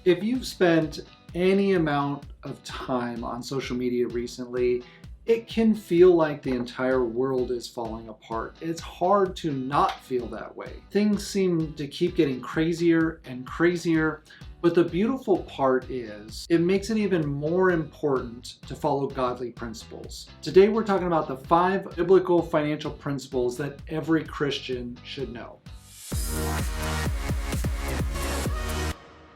If you've spent any amount of time on social media recently, it can feel like the entire world is falling apart. It's hard to not feel that way. Things seem to keep getting crazier and crazier, but the beautiful part is it makes it even more important to follow godly principles. Today we're talking about the 5 biblical financial principles that every Christian should know.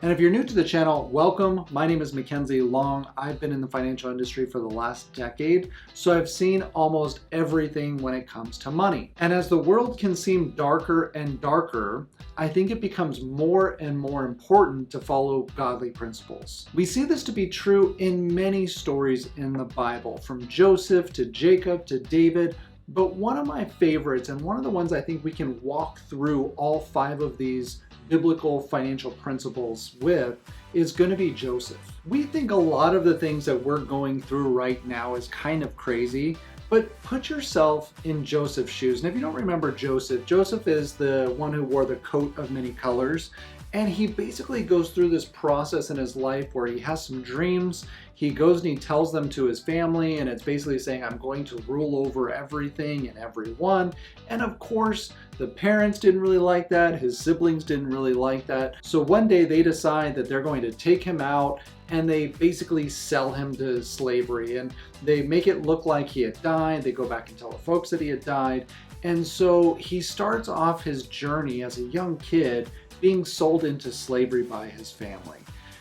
And if you're new to the channel, welcome. My name is Mckensy Long. I've been in the financial industry for the last decade, so I've seen almost everything when it comes to money. And as the world can seem darker and darker, I think it becomes more and more important to follow godly principles. We see this to be true in many stories in the Bible, from Joseph to Jacob to David. But one of my favorites, and one of the ones I think we can walk through all 5 of these biblical financial principles with, is going to be Joseph. We think a lot of the things that we're going through right now is kind of crazy, but put yourself in Joseph's shoes. And if you don't remember Joseph, Joseph is the one who wore the coat of many colors. And he basically goes through this process in his life where he has some dreams. He goes and he tells them to his family, and it's basically saying, I'm going to rule over everything and everyone. And of course, the parents didn't really like that. His siblings didn't really like that. So one day they decide that they're going to take him out, and they basically sell him to slavery. And they make it look like he had died. They go back and tell the folks that he had died. And so he starts off his journey as a young kid being sold into slavery by his family.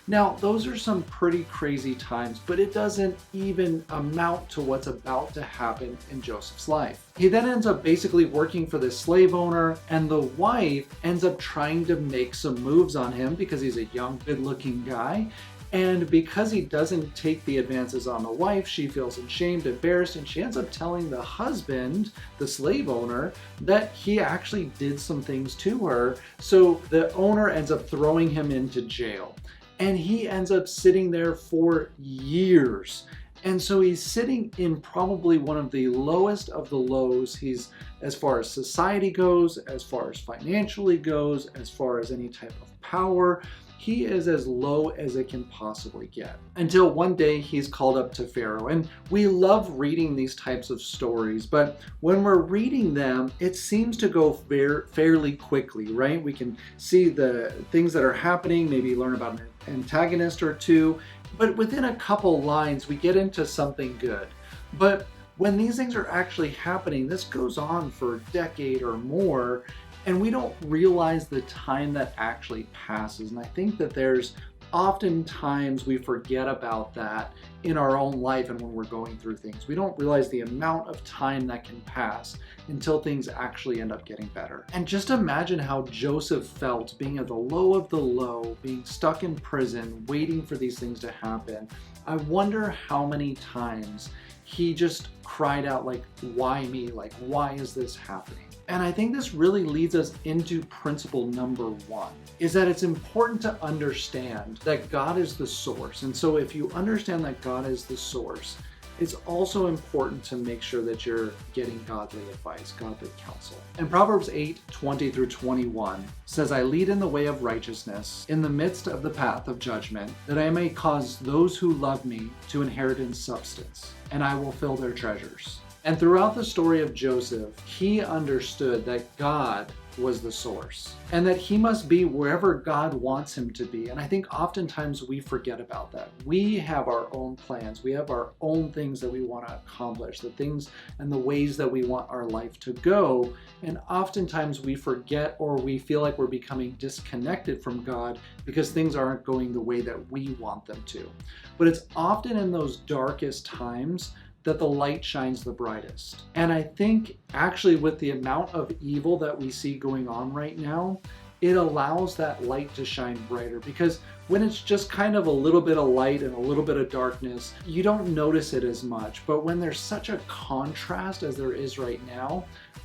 Now, those are some pretty crazy times, but it doesn't even amount to what's about to happen in Joseph's life. He then ends up basically working for this slave owner, and the wife ends up trying to make some moves on him because he's a young, good-looking guy. And because he doesn't take the advances on the wife, she feels ashamed, embarrassed, and she ends up telling the husband, the slave owner, that he actually did some things to her. So the owner ends up throwing him into jail. And he ends up sitting there for years. And so he's sitting in probably one of the lowest of the lows. He's, as far as society goes, as far as financially goes, as far as any type of power, he is as low as it can possibly get. Until one day he's called up to Pharaoh. And we love reading these types of stories, but when we're reading them, it seems to go fairly quickly, right? We can see the things that are happening, maybe learn about an antagonist or two, but within a couple lines, we get into something good. But when these things are actually happening, this goes on for a decade or more, and we don't realize the time that actually passes. And I think that there's oftentimes we forget about that in our own life and when we're going through things. We don't realize the amount of time that can pass until things actually end up getting better. And just imagine how Joseph felt being at the low of the low, being stuck in prison, waiting for these things to happen. I wonder how many times he just cried out like, why me? Like, why is this happening? And I think this really leads us into principle number 1, is that it's important to understand that God is the source. And so if you understand that God is the source, it's also important to make sure that you're getting godly advice, godly counsel. And Proverbs 8:20-21 says, I lead in the way of righteousness, in the midst of the path of judgment, that I may cause those who love me to inherit in substance, and I will fill their treasures. And throughout the story of Joseph, he understood that God was the source and that he must be wherever God wants him to be. And I think oftentimes we forget about that. We have our own plans. We have our own things that we want to accomplish, the things and the ways that we want our life to go. And oftentimes we forget, or we feel like we're becoming disconnected from God because things aren't going the way that we want them to. But it's often in those darkest times that the light shines the brightest. And I think actually with the amount of evil that we see going on right now, it allows that light to shine brighter, because when it's just kind of a little bit of light and a little bit of darkness, you don't notice it as much. But when there's such a contrast as there is right now,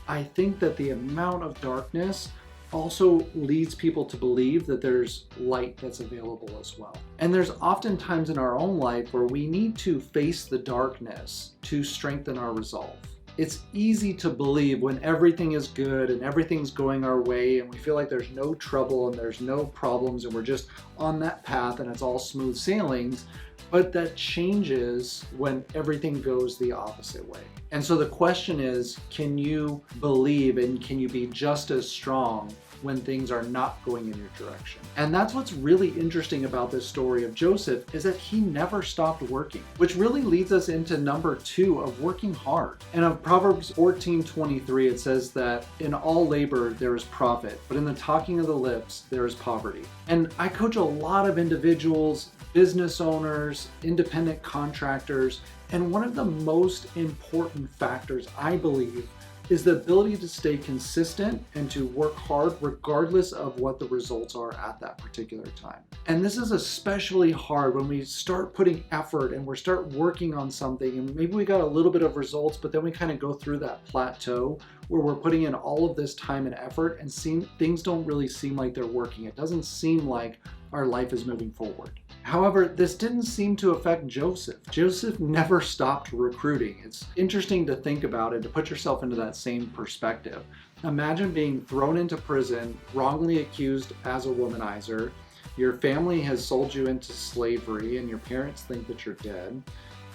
I think that the amount of darkness also leads people to believe that there's light that's available as well. And there's often times in our own life where we need to face the darkness to strengthen our resolve. It's easy to believe when everything is good and everything's going our way and we feel like there's no trouble and there's no problems and we're just on that path and it's all smooth sailings, but that changes when everything goes the opposite way. And so the question is, can you believe and can you be just as strong when things are not going in your direction? And that's what's really interesting about this story of Joseph, is that he never stopped working, which really leads us into number 2 of working hard. And of Proverbs 14:23, it says that in all labor there is profit, but in the talking of the lips there is poverty. And I coach a lot of individuals, business owners, independent contractors, and one of the most important factors, I believe, is the ability to stay consistent and to work hard regardless of what the results are at that particular time. And this is especially hard when we start putting effort and we start working on something and maybe we got a little bit of results, but then we kind of go through that plateau where we're putting in all of this time and effort and things don't really seem like they're working. It doesn't seem like our life is moving forward. However, this didn't seem to affect Joseph. Joseph never stopped recruiting. It's interesting to think about it, to put yourself into that same perspective. Imagine being thrown into prison, wrongly accused as a womanizer. Your family has sold you into slavery and your parents think that you're dead.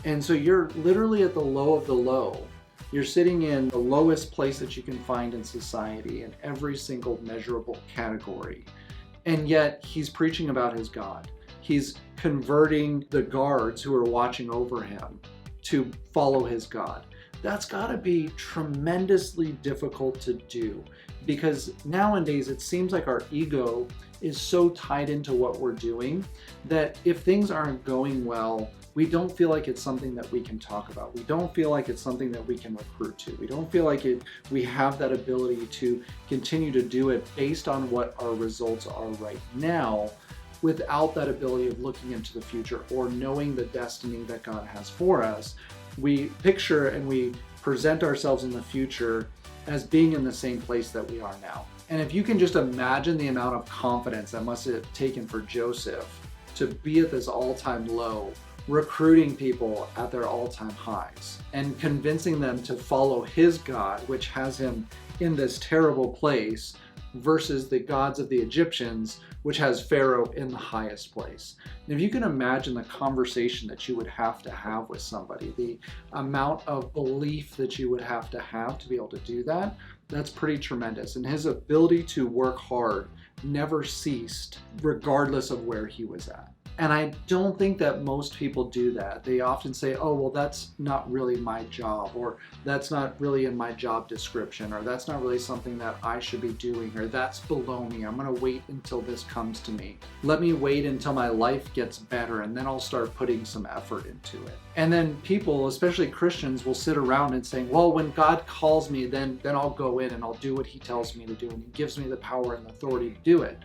And so you're literally at the low of the low. You're sitting in the lowest place that you can find in society in every single measurable category. And yet he's preaching about his God. He's converting the guards who are watching over him to follow his God. That's got to be tremendously difficult to do, because nowadays it seems like our ego is so tied into what we're doing that if things aren't going well, we don't feel like it's something that we can talk about. We don't feel like it's something that we can recruit to. We don't feel like we have that ability to continue to do it based on what our results are right now, without that ability of looking into the future or knowing the destiny that God has for us. We picture and we present ourselves in the future as being in the same place that we are now. And if you can just imagine the amount of confidence that must have taken for Joseph to be at this all-time low, recruiting people at their all-time highs and convincing them to follow his God, which has him in this terrible place, versus the gods of the Egyptians, which has Pharaoh in the highest place. And if you can imagine the conversation that you would have to have with somebody, the amount of belief that you would have to be able to do that, that's pretty tremendous. And his ability to work hard never ceased, regardless of where he was at. And I don't think that most people do that. They often say, oh, well, that's not really my job, or that's not really in my job description, or that's not really something that I should be doing, or that's below me. I'm going to wait until this comes to me. Let me wait until my life gets better, and then I'll start putting some effort into it. And then people, especially Christians, will sit around and say, well, when God calls me, then I'll go in and I'll do what he tells me to do, and he gives me the power and authority to do it.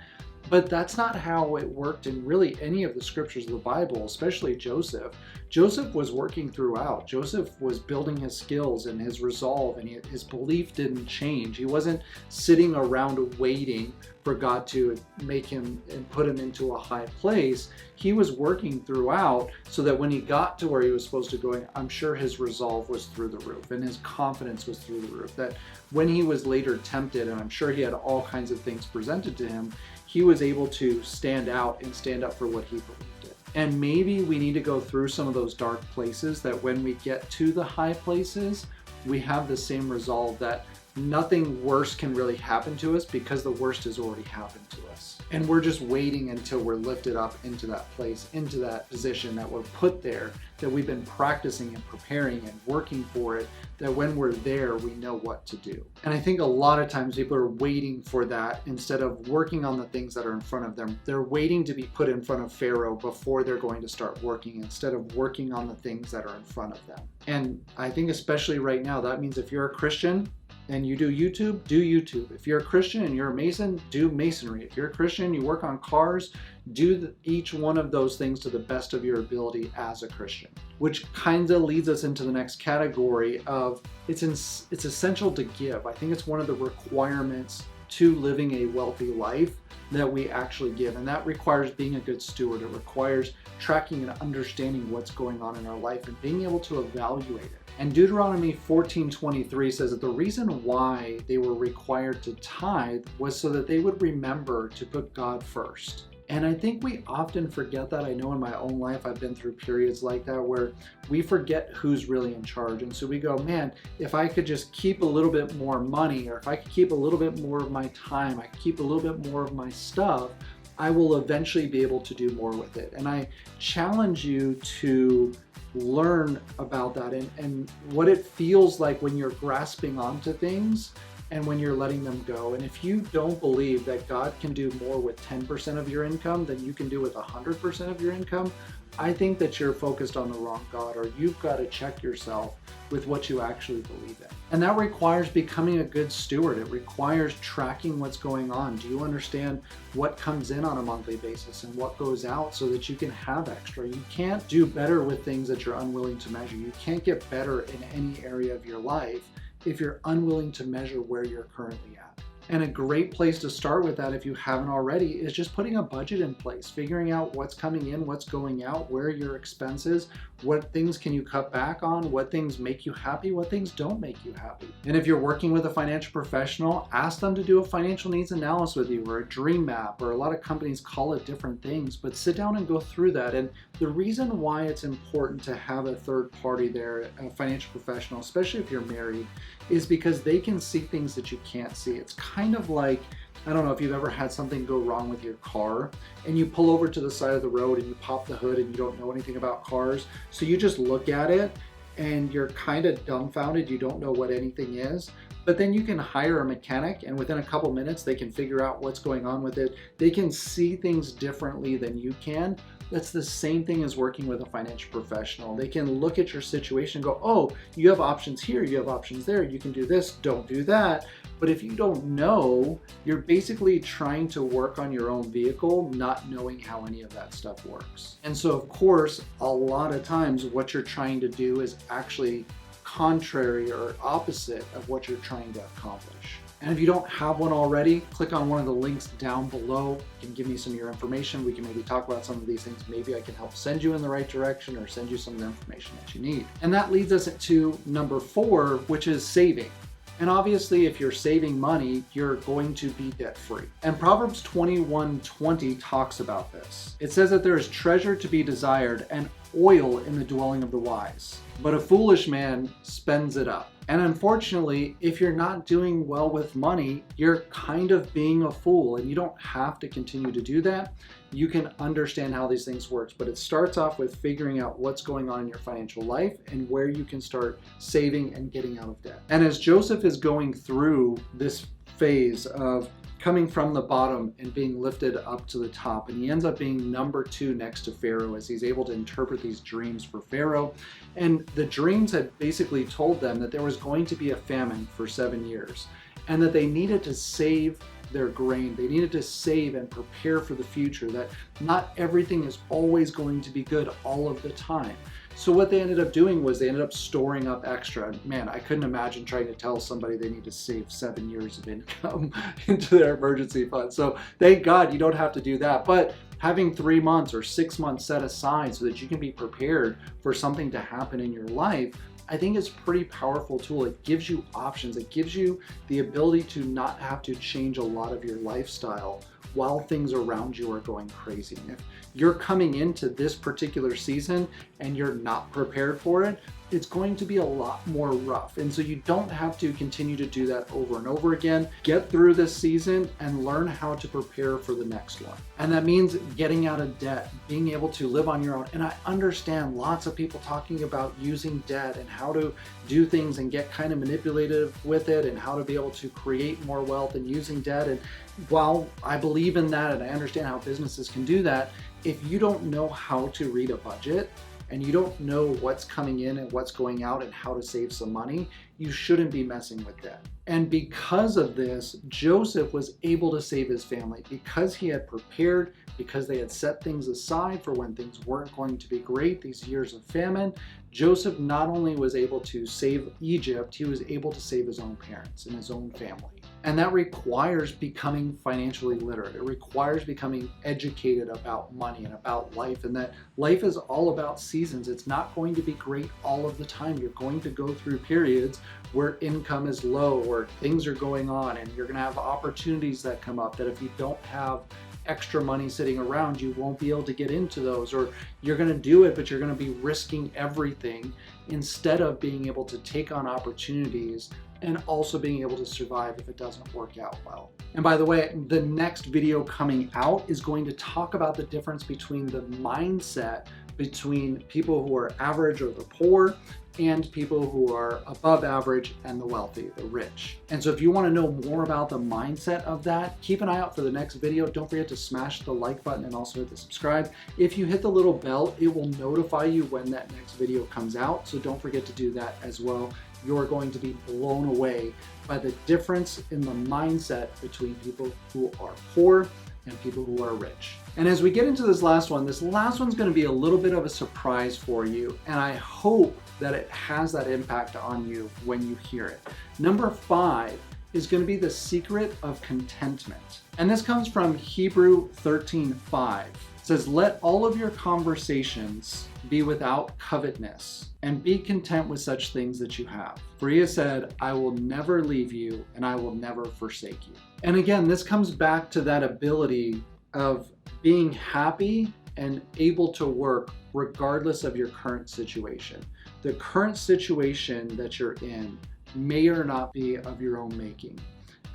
But that's not how it worked in really any of the scriptures of the Bible, especially Joseph. Joseph was working throughout. Joseph was building his skills and his resolve, and his belief didn't change. He wasn't sitting around waiting for God to make him and put him into a high place. He was working throughout so that when he got to where he was supposed to go, I'm sure his resolve was through the roof and his confidence was through the roof. That when he was later tempted, and I'm sure he had all kinds of things presented to him, he was able to stand out and stand up for what he believed in. And maybe we need to go through some of those dark places, that when we get to the high places, we have the same resolve that nothing worse can really happen to us, because the worst has already happened to us. And we're just waiting until we're lifted up into that place, into that position that we're put there, that we've been practicing and preparing and working for it, that when we're there, we know what to do. And I think a lot of times people are waiting for that instead of working on the things that are in front of them. They're waiting to be put in front of Pharaoh before they're going to start working, instead of working on the things that are in front of them. And I think especially right now, that means if you're a Christian and you do YouTube, do YouTube. If you're a Christian and you're a Mason, do masonry. If you're a Christian, you work on cars, do each one of those things to the best of your ability as a Christian. Which kind of leads us into the next category of it's essential to give. I think it's one of the requirements to living a wealthy life that we actually give. And that requires being a good steward. It requires tracking and understanding what's going on in our life and being able to evaluate it. And Deuteronomy 14:23 says that the reason why they were required to tithe was so that they would remember to put God first. And I think we often forget that. I know in my own life, I've been through periods like that where we forget who's really in charge. And so we go, man, if I could just keep a little bit more money, or if I could keep a little bit more of my time, I could keep a little bit more of my stuff, I will eventually be able to do more with it. And I challenge you to learn about that and what it feels like when you're grasping onto things and when you're letting them go. And if you don't believe that God can do more with 10% of your income than you can do with 100% of your income, I think that you're focused on the wrong God, or you've got to check yourself with what you actually believe in. And that requires becoming a good steward. It requires tracking what's going on. Do you understand what comes in on a monthly basis and what goes out so that you can have extra? You can't do better with things that you're unwilling to measure. You can't get better in any area of your life if you're unwilling to measure where you're currently at. And a great place to start with that, if you haven't already, is just putting a budget in place, figuring out what's coming in, what's going out, where are your expenses, what things can you cut back on, what things make you happy, what things don't make you happy. And if you're working with a financial professional, ask them to do a financial needs analysis with you, or a dream map, or a lot of companies call it different things, but sit down and go through that. And the reason why it's important to have a third party there, a financial professional, especially if you're married, is because they can see things that you can't see. It's kind of like, I don't know if you've ever had something go wrong with your car and you pull over to the side of the road and you pop the hood and you don't know anything about cars. So you just look at it and you're kind of dumbfounded. You don't know what anything is. But then you can hire a mechanic and within a couple minutes, they can figure out what's going on with it. They can see things differently than you can. That's the same thing as working with a financial professional. They can look at your situation and go, oh, you have options here, you have options there, you can do this, don't do that. But if you don't know, you're basically trying to work on your own vehicle, not knowing how any of that stuff works. And so of course, a lot of times what you're trying to do is actually contrary or opposite of what you're trying to accomplish. And if you don't have one already, click on one of the links down below. You can give me some of your information. We can maybe talk about some of these things. Maybe I can help send you in the right direction or send you some of the information that you need. And that leads us to number 4, which is saving. And obviously, if you're saving money, you're going to be debt-free. And Proverbs 21:20 talks about this. It says that there is treasure to be desired and oil in the dwelling of the wise, but a foolish man spends it up. And unfortunately, if you're not doing well with money, you're kind of being a fool, and you don't have to continue to do that. You can understand how these things work, but it starts off with figuring out what's going on in your financial life and where you can start saving and getting out of debt. And as Joseph is going through this phase of coming from the bottom and being lifted up to the top, and he ends up being number 2 next to Pharaoh as he's able to interpret these dreams for Pharaoh. And the dreams had basically told them that there was going to be a famine for 7 years and that they needed to save their grain. They needed to save and prepare for the future, that not everything is always going to be good all of the time. So what they ended up doing was they ended up storing up extra. Man, I couldn't imagine trying to tell somebody they need to save 7 years of income into their emergency fund. So thank God you don't have to do that. But having 3 months or 6 months set aside so that you can be prepared for something to happen in your life, I think it's a pretty powerful tool. It gives you options. It gives you the ability to not have to change a lot of your lifestyle while things around you are going crazy. And if you're coming into this particular season and you're not prepared for it, it's going to be a lot more rough. And so you don't have to continue to do that over and over again. Get through this season and learn how to prepare for the next one. And that means getting out of debt, being able to live on your own. And I understand lots of people talking about using debt and how to do things and get kind of manipulative with it and how to be able to create more wealth and using debt. And while I believe in that and I understand how businesses can do that, if you don't know how to read a budget, and you don't know what's coming in and what's going out and how to save some money, you shouldn't be messing with that. And because of this, Joseph was able to save his family because he had prepared, because they had set things aside for when things weren't going to be great, these years of famine. Joseph not only was able to save Egypt, he was able to save his own parents and his own family. And that requires becoming financially literate. It requires becoming educated about money and about life, and that life is all about seasons. It's not going to be great all of the time. You're going to go through periods where income is low or things are going on, and you're going to have opportunities that come up that if you don't have extra money sitting around, you won't be able to get into those, or you're going to do it, but you're going to be risking everything instead of being able to take on opportunities and also being able to survive if it doesn't work out well. And by the way, the next video coming out is going to talk about the difference between the mindset between people who are average or the poor and people who are above average and the wealthy, the rich. And so if you want to know more about the mindset of that, keep an eye out for the next video. Don't forget to smash the like button and also hit the subscribe. If you hit the little bell, it will notify you when that next video comes out. So don't forget to do that as well. You're going to be blown away by the difference in the mindset between people who are poor and people who are rich. And as we get into this last one's going to be a little bit of a surprise for you, and I hope that it has that impact on you when you hear it. Number 5 is going to be the secret of contentment. And this comes from Hebrew 13:5. It says, "Let all of your conversations be without covetousness, and be content with such things that you have. For he has said, I will never leave you, and I will never forsake you." And again, this comes back to that ability of being happy and able to work regardless of your current situation. The current situation that you're in may or not be of your own making.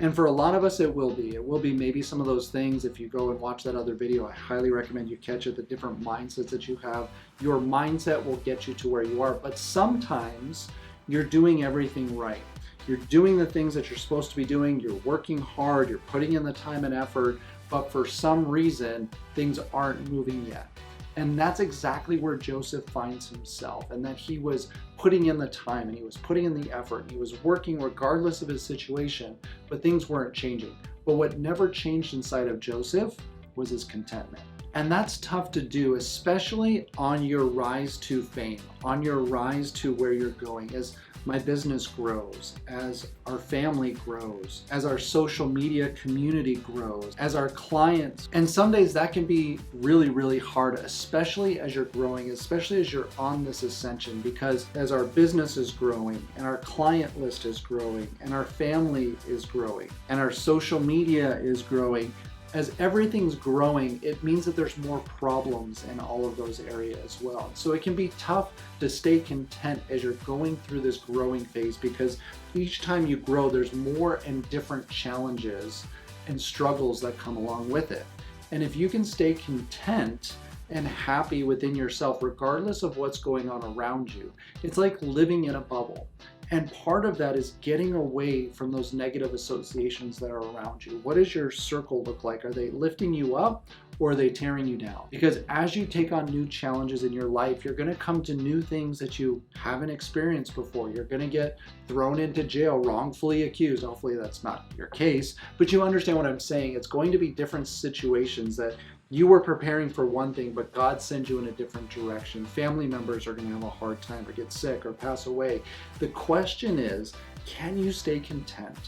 And for a lot of us, it will be. It will be maybe some of those things. If you go and watch that other video, I highly recommend you catch it, the different mindsets that you have. Your mindset will get you to where you are. But sometimes you're doing everything right. You're doing the things that you're supposed to be doing. You're working hard. You're putting in the time and effort. But for some reason, things aren't moving yet. And that's exactly where Joseph finds himself, and that he was putting in the time and he was putting in the effort and he was working regardless of his situation, but things weren't changing. But what never changed inside of Joseph was his contentment. And that's tough to do, especially on your rise to fame, on your rise to where you're going. As my business grows, as our family grows, as our social media community grows, as our clients. And some days that can be really, really hard, especially as you're growing, especially as you're on this ascension, because as our business is growing and our client list is growing and our family is growing and our social media is growing, as everything's growing, it means that there's more problems in all of those areas as well. So it can be tough to stay content as you're going through this growing phase, because each time you grow, there's more and different challenges and struggles that come along with it. And if you can stay content and happy within yourself, regardless of what's going on around you, it's like living in a bubble. And part of that is getting away from those negative associations that are around you. What does your circle look like? Are they lifting you up or are they tearing you down? Because as you take on new challenges in your life, you're going to come to new things that you haven't experienced before. You're going to get thrown into jail, wrongfully accused. Hopefully that's not your case, but you understand what I'm saying. It's going to be different situations that you were preparing for one thing, but God sends you in a different direction. Family members are going to have a hard time or get sick or pass away. The question is, can you stay content?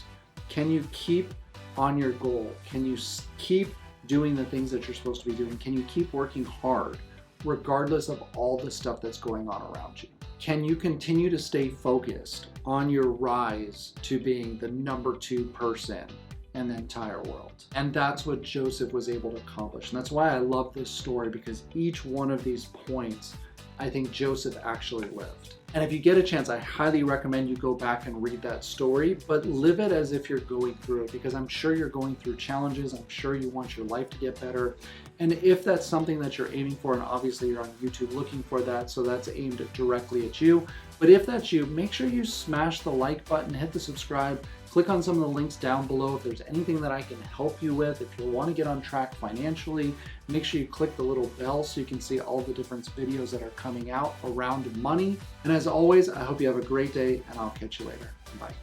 Can you keep on your goal? Can you keep doing the things that you're supposed to be doing? Can you keep working hard regardless of all the stuff that's going on around you? Can you continue to stay focused on your rise to being the number 2 person in the entire world? And that's what Joseph was able to accomplish. And that's why I love this story, because each one of these points, I think Joseph actually lived. And if you get a chance, I highly recommend you go back and read that story, but live it as if you're going through it, because I'm sure you're going through challenges. I'm sure you want your life to get better. And if that's something that you're aiming for, and obviously you're on YouTube looking for that, so that's aimed directly at you. But if that's you, make sure you smash the like button, hit the subscribe, click on some of the links down below if there's anything that I can help you with. If you want to get on track financially, make sure you click the little bell so you can see all the different videos that are coming out around money. And as always, I hope you have a great day, and I'll catch you later. Bye.